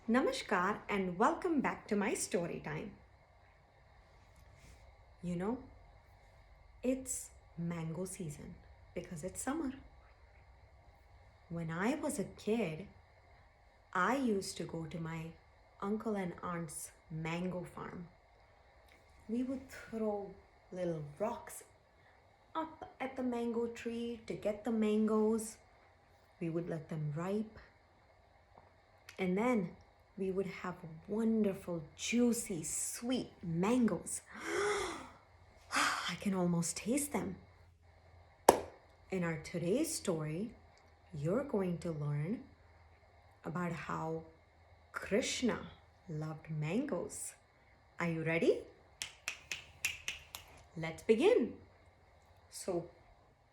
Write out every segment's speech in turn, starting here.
Namaskar and welcome back to my story time. You know, it's mango season because it's summer. When I was a kid, I used to go to my uncle and aunt's mango farm. We would throw little rocks up at the mango tree to get the mangoes. We would let them ripe, and then we would have wonderful, juicy, sweet mangoes. I can almost taste them. In our today's story, you're going to learn about how Krishna loved mangoes. Are you ready? Let's begin. So,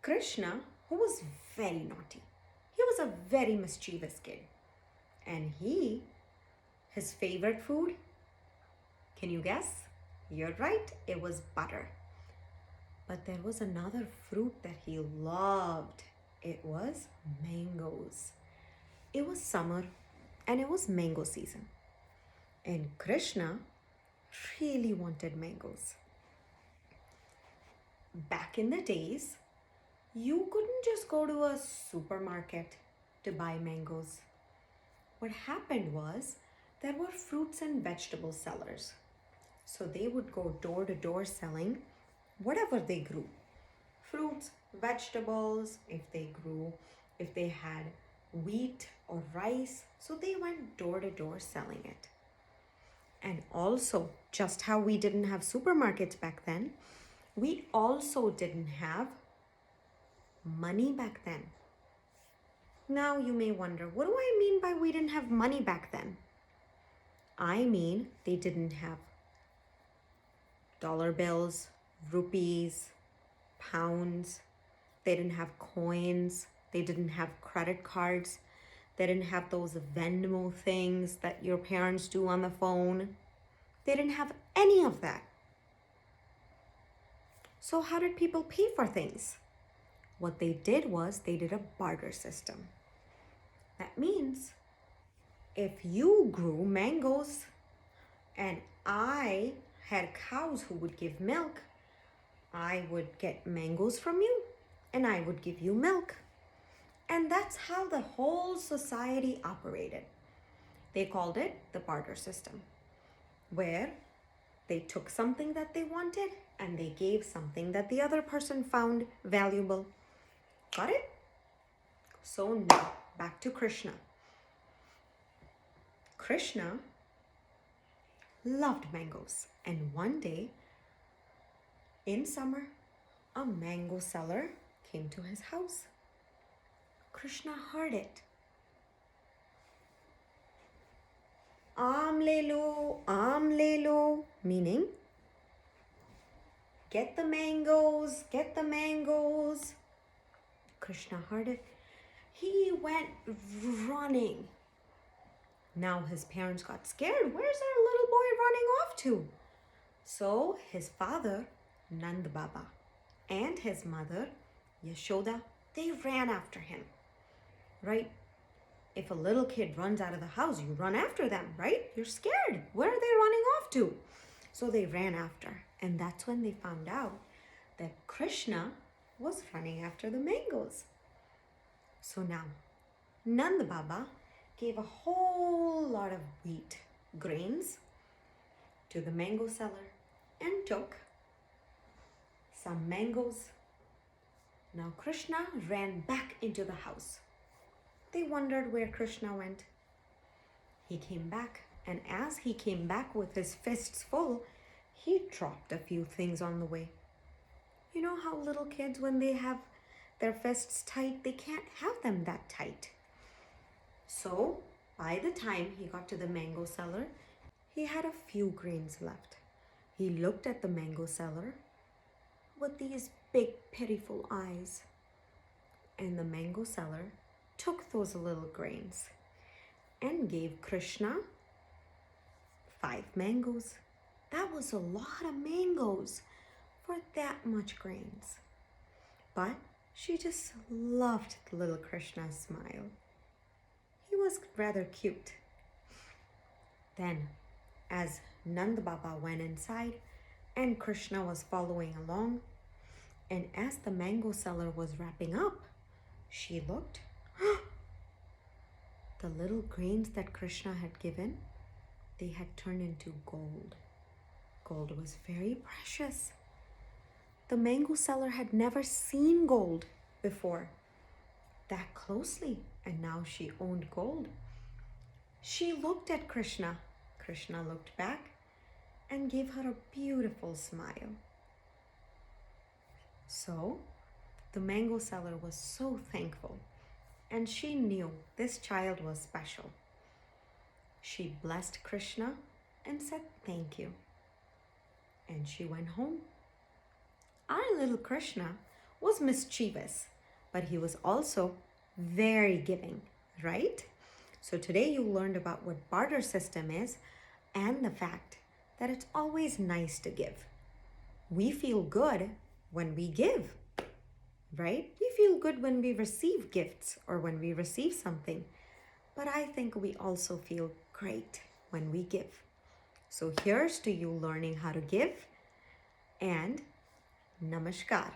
Krishna, who was very naughty, he was a very mischievous kid. And his favorite food, can you guess? You're right, it was butter. But there was another fruit that he loved. It was mangoes. It was summer and it was mango season. And Krishna really wanted mangoes. Back in the days, you couldn't just go to a supermarket to buy mangoes. What happened was there were fruits and vegetable sellers. So they would go door to door selling whatever they grew. Fruits, vegetables, if they had wheat or rice. So they went door to door selling it. And also, just how we didn't have supermarkets back then, we also didn't have money back then. Now you may wonder, what do I mean by we didn't have money back then? I mean, they didn't have dollar bills, rupees, pounds. They didn't have coins. They didn't have credit cards. They didn't have those Venmo things that your parents do on the phone. They didn't have any of that. So how did people pay for things? What they did was they did a barter system. That means if you grew mangoes and I had cows who would give milk, I would get mangoes from you and I would give you milk. And that's how the whole society operated. They called it the barter system, where they took something that they wanted and they gave something that the other person found valuable. Got it? So now, back to Krishna. Krishna loved mangoes, and one day in summer, a mango seller came to his house. Krishna heard it. Aam le lo, meaning, get the mangoes, get the mangoes. Krishna heard it. He went running. Now his parents got scared. Where's our little boy running off to? So his father, Nand Baba, and his mother, Yashoda, they ran after him. Right? If a little kid runs out of the house, you run after them, right? You're scared. Where are they running off to? So they ran after. And that's when they found out that Krishna was running after the mangoes. So now, Nand Baba gave a whole lot of wheat grains to the mango seller and took some mangoes. Now Krishna ran back into the house. They wondered where Krishna went. He came back, and as he came back with his fists full, he dropped a few things on the way. You know how little kids, when they have their fists tight, they can't have them that tight. So by the time he got to the mango seller, he had a few grains left. He looked at the mango seller with these big, pitiful eyes. And the mango seller took those little grains and gave Krishna 5 mangoes. That was a lot of mangoes for that much grains. But she just loved little Krishna's smile. He was rather cute. Then, as Nand Baba went inside and Krishna was following along, and as the mango seller was wrapping up, she looked. The little grains that Krishna had given, they had turned into gold. Gold was very precious. The mango seller had never seen gold before that closely, and now she owned gold. She looked at Krishna. Krishna looked back and gave her a beautiful smile. So, the mango seller was so thankful, and she knew this child was special. She blessed Krishna and said thank you. And she went home. Our little Krishna was mischievous, but he was also very giving, right? So today you learned about what barter system is and the fact that it's always nice to give. We feel good when we give, right? We feel good when we receive gifts or when we receive something. But I think we also feel great when we give. So here's to you learning how to give, and namaskar.